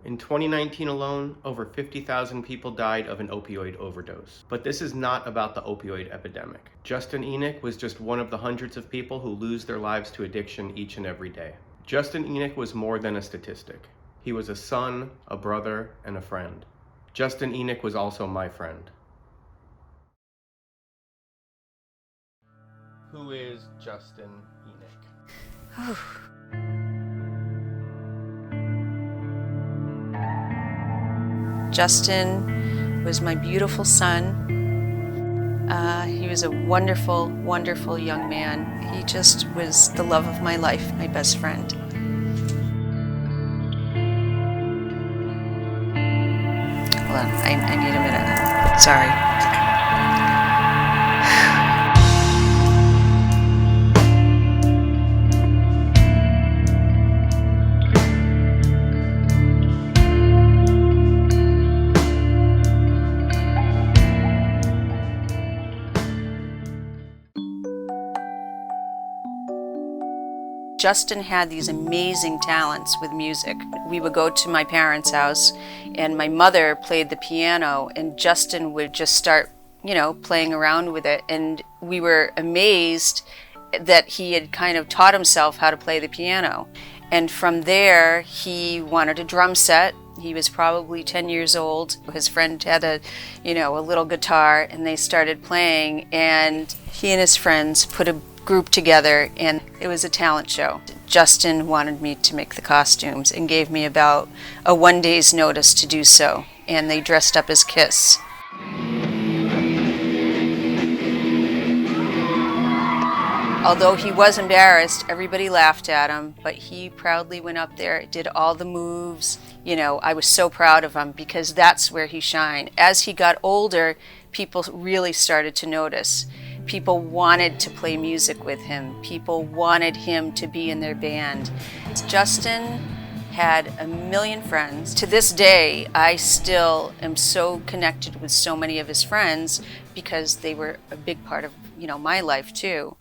In 2019 alone, over 50,000 people died of an opioid overdose. But this is not about the opioid epidemic. Justin Enoch was just one of the hundreds of people who lose their lives to addiction each and every day. Justin Enoch was more than a statistic. He was a son, a brother, and a friend. Justin Enoch was also my friend. Who is Justin Enoch? Justin was my beautiful son. He was a wonderful, wonderful young man. He just was the love of my life, my best friend. Hold on, I need a minute. Sorry. Justin had these amazing talents with music. We would go to my parents' house and my mother played the piano and Justin would just start, playing around with it. And we were amazed that he had kind of taught himself how to play the piano. And from there, he wanted a drum set. He was probably 10 years old. His friend had a little guitar and they started playing, and he and his friends put a group together and it was a talent show. Justin wanted me to make the costumes and gave me about a 1 day's notice to do so, and they dressed up as Kiss. Although he was embarrassed, everybody laughed at him, but he proudly went up there, did all the moves. I was so proud of him because that's where he shined. As he got older, people really started to notice. People wanted to play music with him. People wanted him to be in their band. Justin had a million friends. To this day, I still am so connected with so many of his friends because they were a big part of, my life too.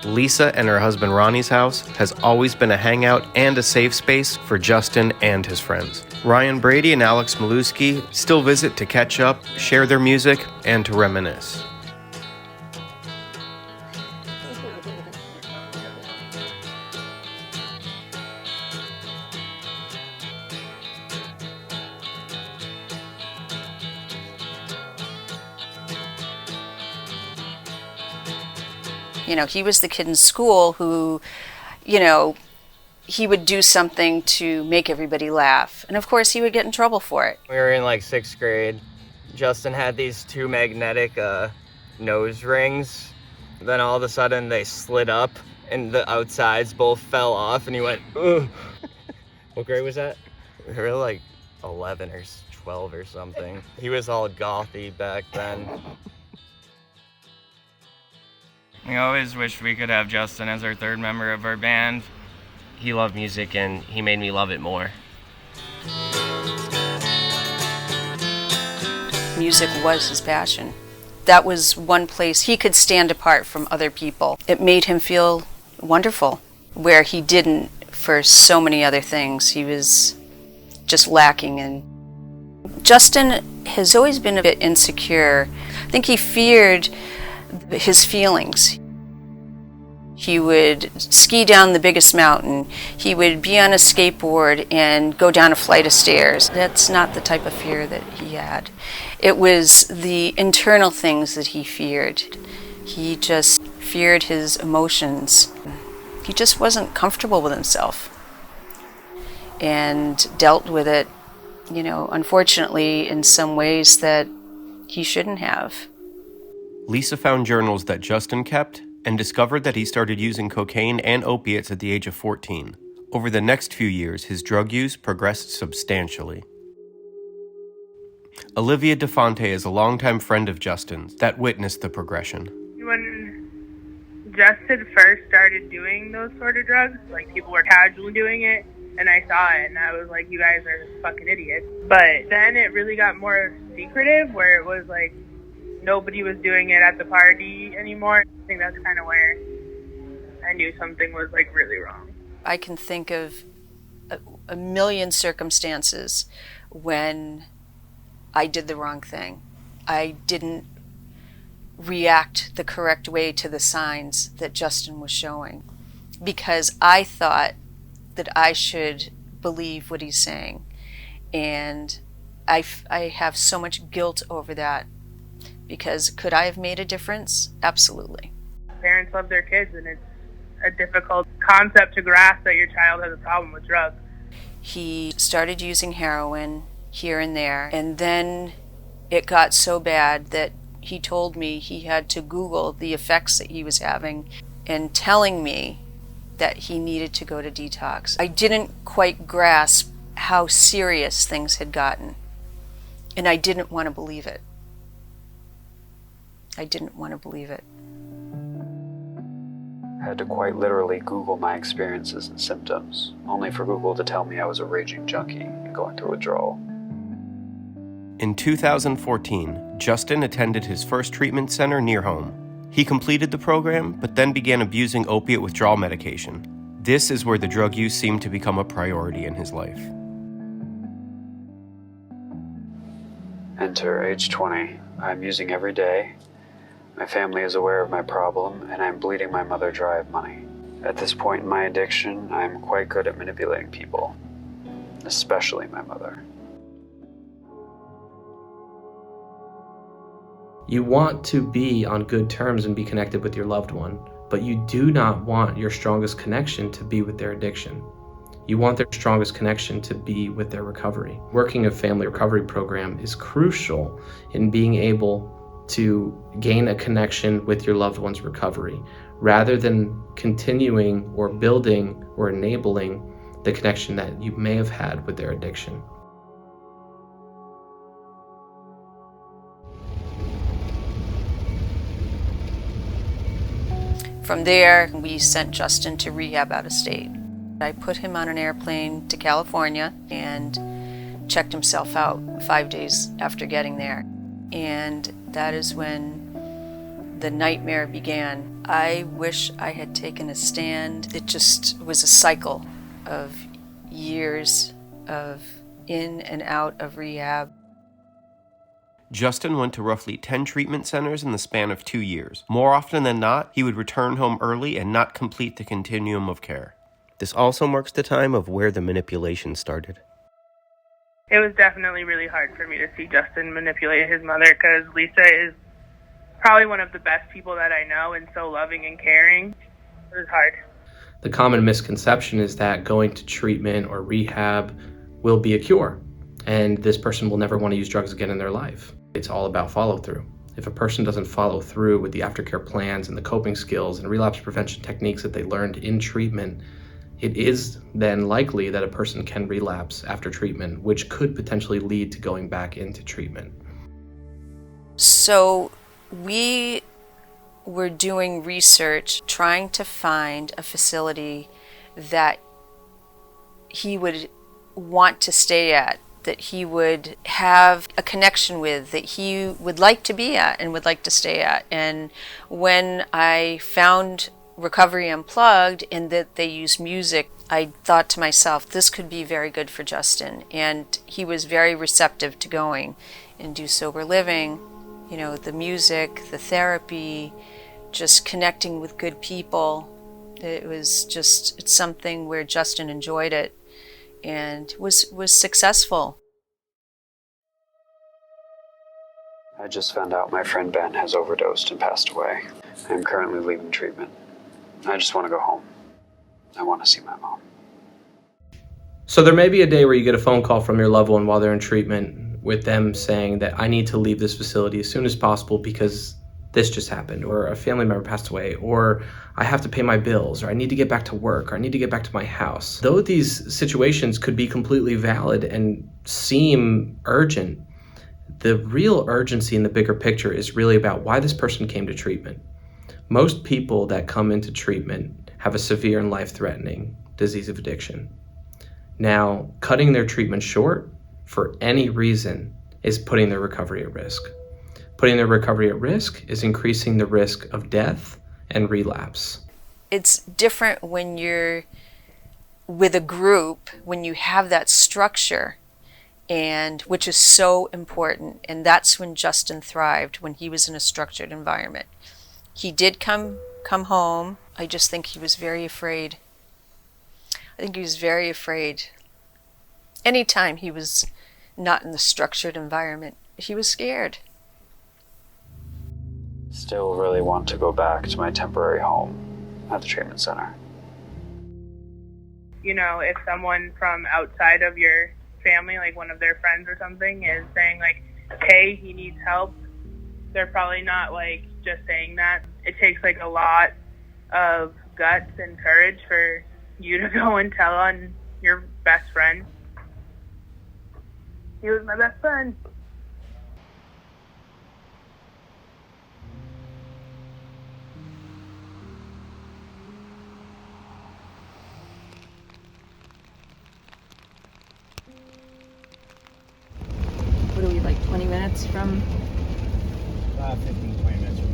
Lisa and her husband Ronnie's house has always been a hangout and a safe space for Justin and his friends. Ryan Brady and Alex Maluski still visit to catch up, share their music, and to reminisce. He was the kid in school who, he would do something to make everybody laugh. And of course, he would get in trouble for it. We were in 6th grade. Justin had these 2 magnetic nose rings. Then all of a sudden they slid up and the outsides both fell off and he went, ugh. What grade was that? We were 11 or 12 or something. He was all gothy back then. We always wished we could have Justin as our 3rd member of our band. He loved music and he made me love it more. Music was his passion. That was one place he could stand apart from other people. It made him feel wonderful, where he didn't for so many other things. He was just lacking in. Justin has always been a bit insecure. I think he feared his feelings. He would ski down the biggest mountain. He would be on a skateboard and go down a flight of stairs. That's not the type of fear that he had. It was the internal things that he feared. He just feared his emotions. He just wasn't comfortable with himself and dealt with it, unfortunately, in some ways that he shouldn't have. Lisa found journals that Justin kept and discovered that he started using cocaine and opiates at the age of 14. Over the next few years, his drug use progressed substantially. Olivia DeFonte is a longtime friend of Justin's that witnessed the progression. When Justin first started doing those sort of drugs, people were casually doing it, and I saw it, and I was like, you guys are fucking idiots. But then it really got more secretive, where it was nobody was doing it at the party anymore. I think that's kind of where I knew something was like really wrong. I can think of a million circumstances when I did the wrong thing. I didn't react the correct way to the signs that Justin was showing because I thought that I should believe what he's saying. And I have so much guilt over that because could I have made a difference? Absolutely. Parents love their kids, and it's a difficult concept to grasp that your child has a problem with drugs. He started using heroin here and there, and then it got so bad that he told me he had to Google the effects that he was having and telling me that he needed to go to detox. I didn't quite grasp how serious things had gotten, and I didn't want to believe it. I didn't want to believe it. I had to quite literally Google my experiences and symptoms, only for Google to tell me I was a raging junkie and going through withdrawal. In 2014, Justin attended his first treatment center near home. He completed the program, but then began abusing opiate withdrawal medication. This is where the drug use seemed to become a priority in his life. Enter age 20. I'm using every day. My family is aware of my problem, and I'm bleeding my mother dry of money. At this point in my addiction, I'm quite good at manipulating people, especially my mother. You want to be on good terms and be connected with your loved one, but you do not want your strongest connection to be with their addiction. You want their strongest connection to be with their recovery. Working a family recovery program is crucial in being able to gain a connection with your loved one's recovery, rather than continuing or building or enabling the connection that you may have had with their addiction. From there, we sent Justin to rehab out of state. I put him on an airplane to California and checked himself out 5 days after getting there. And that is when the nightmare began. I wish I had taken a stand. It just was a cycle of years of in and out of rehab. Justin went to roughly 10 treatment centers in the span of 2 years. More often than not, he would return home early and not complete the continuum of care. This also marks the time of where the manipulation started. It was definitely really hard for me to see Justin manipulate his mother because Lisa is probably one of the best people that I know and so loving and caring. It was hard. The common misconception is that going to treatment or rehab will be a cure, and this person will never want to use drugs again in their life. It's all about follow-through. If a person doesn't follow through with the aftercare plans and the coping skills and relapse prevention techniques that they learned in treatment, it is then likely that a person can relapse after treatment, which could potentially lead to going back into treatment. So we were doing research, trying to find a facility that he would want to stay at, that he would have a connection with, that he would like to be at and would like to stay at. And when I found Recovery Unplugged and that they use music, I thought to myself, this could be very good for Justin. And he was very receptive to going and do sober living. You know, the music, the therapy, just connecting with good people. It was just, it's something where Justin enjoyed it and was successful. I just found out my friend Ben has overdosed and passed away. I'm currently leaving treatment. I just want to go home. I want to see my mom. So there may be a day where you get a phone call from your loved one while they're in treatment with them saying that I need to leave this facility as soon as possible because this just happened, or a family member passed away, or I have to pay my bills, or I need to get back to work, or I need to get back to my house. Though these situations could be completely valid and seem urgent, the real urgency in the bigger picture is really about why this person came to treatment. Most people that come into treatment have a severe and life-threatening disease of addiction. Now, cutting their treatment short for any reason is putting their recovery at risk. Putting their recovery at risk is increasing the risk of death and relapse. It's different when you're with a group, when you have that structure, and which is so important. And that's when Justin thrived, when he was in a structured environment. He did come home. I just think he was very afraid. I think he was very afraid. Anytime he was not in the structured environment, he was scared. Still really want to go back to my temporary home at the treatment center. You know, if someone from outside of your family, like one of their friends or something, is saying like, hey, he needs help, they're probably not like just saying that. It takes like a lot of guts and courage for you to go and tell on your best friend. He was my best friend. What are we, like 20 minutes from? 15, 20 minutes from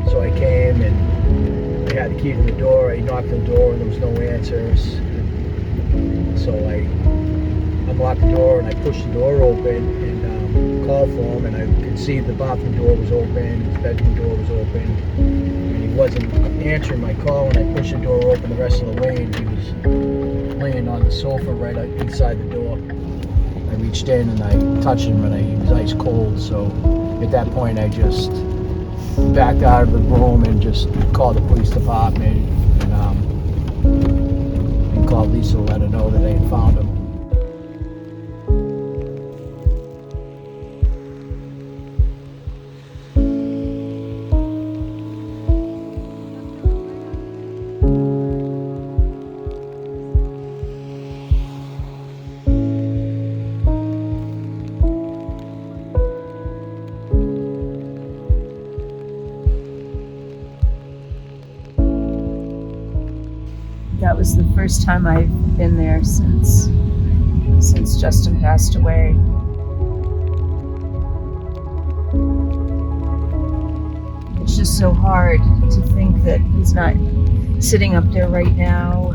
So I came and I had the key to the door. I knocked on the door and there was no answers. So I unlocked the door and I pushed the door open and called for him, and I could see the bathroom door was open, his bedroom door was open, and he wasn't answering my call. And I pushed the door open the rest of the way, and he was laying on the sofa right inside the door. I reached in and I touched him, and he was ice cold. So at that point I just backed out of the room and just called the police department and called Lisa to let her know that they had found him. That was the first time I've been there since Justin passed away. It's just so hard to think that he's not sitting up there right now,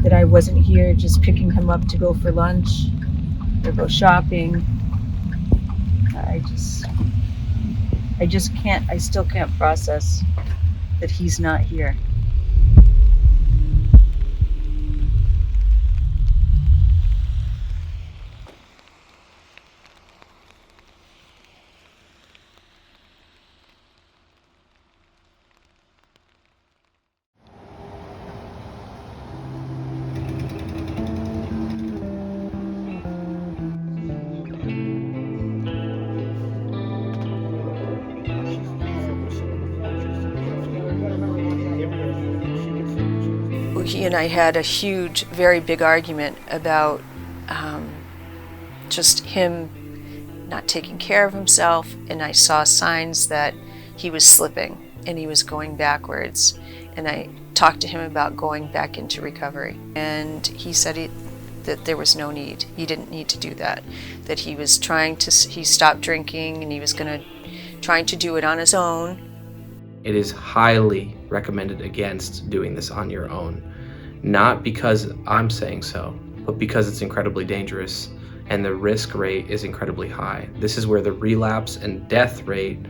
that I wasn't here just picking him up to go for lunch or go shopping. I still can't process that he's not here. He and I had a huge, very big argument about just him not taking care of himself, and I saw signs that he was slipping and he was going backwards, and I talked to him about going back into recovery, and he said that there was no need. He didn't need to do that, that he was he stopped drinking and he was trying to do it on his own. It is highly recommended against doing this on your own. Not because I'm saying so, but because it's incredibly dangerous and the risk rate is incredibly high. This is where the relapse and death rate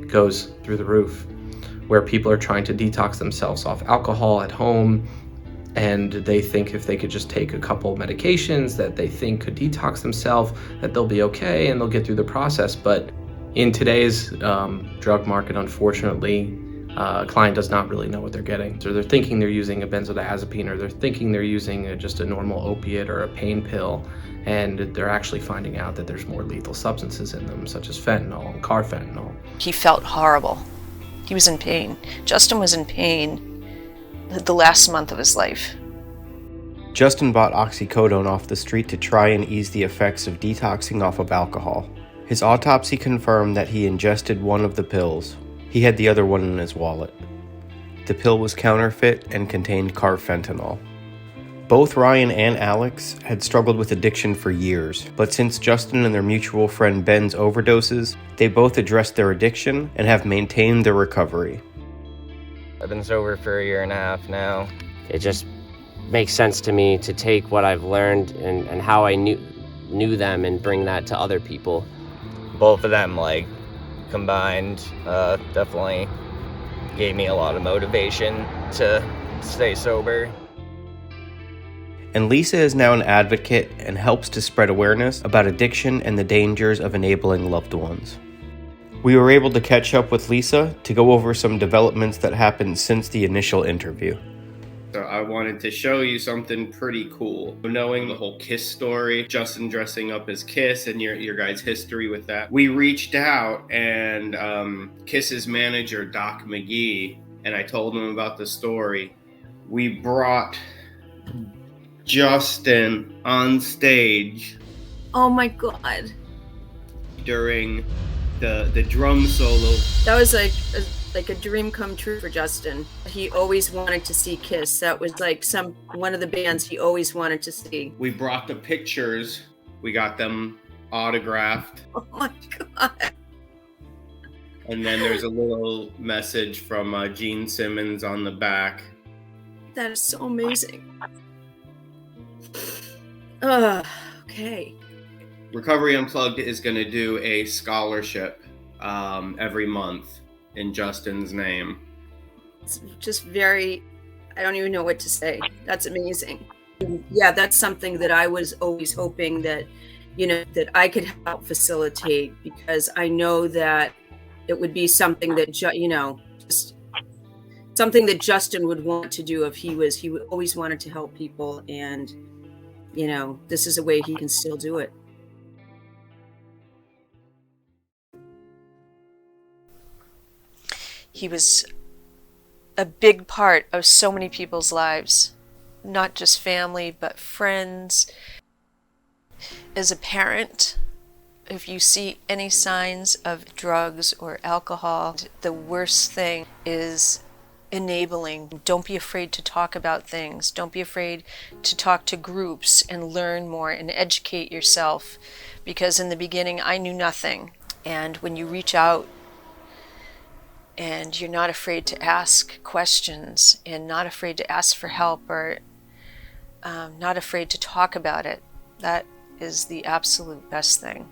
goes through the roof, where people are trying to detox themselves off alcohol at home, and they think if they could just take a couple medications that they think could detox themselves, that they'll be okay and they'll get through the process. But in today's drug market, unfortunately, a client does not really know what they're getting. So they're thinking they're using a benzodiazepine, or they're thinking they're using just a normal opiate or a pain pill, and they're actually finding out that there's more lethal substances in them, such as fentanyl and carfentanil. He felt horrible. He was in pain. Justin was in pain the last month of his life. Justin bought oxycodone off the street to try and ease the effects of detoxing off of alcohol. His autopsy confirmed that he ingested one of the pills. He had the other one in his wallet. The pill was counterfeit and contained carfentanil. Both Ryan and Alex had struggled with addiction for years, but since Justin and their mutual friend Ben's overdoses, they both addressed their addiction and have maintained their recovery. I've been sober for 1.5 years now. It just makes sense to me to take what I've learned and how I knew them and bring that to other people. Both of them, like, combined, definitely gave me a lot of motivation to stay sober. And Lisa is now an advocate and helps to spread awareness about addiction and the dangers of enabling loved ones. We were able to catch up with Lisa to go over some developments that happened since the initial interview. So I wanted to show you something pretty cool. Knowing the whole Kiss story, Justin dressing up as Kiss, and your guys' history with that, we reached out and Kiss's manager, Doc McGee, and I told him about the story. We brought Justin on stage. Oh my God. During the drum solo. That was like a dream come true for Justin. He always wanted to see Kiss. That was like one of the bands he always wanted to see. We brought the pictures. We got them autographed. Oh my God. And then there's a little message from Gene Simmons on the back. That is so amazing. Okay. Recovery Unplugged is going to do a scholarship every month in Justin's name. It's just I don't even know what to say. That's amazing. Yeah, that's something that I was always hoping that, that I could help facilitate, because I know that it would be something that, just something that Justin would want to do if he would always wanted to help people, and, this is a way he can still do it. He was a big part of so many people's lives, not just family, but friends. As a parent, if you see any signs of drugs or alcohol, the worst thing is enabling. Don't be afraid to talk about things. Don't be afraid to talk to groups and learn more and educate yourself, because in the beginning I knew nothing. And when you reach out and you're not afraid to ask questions and not afraid to ask for help, or not afraid to talk about it, that is the absolute best thing.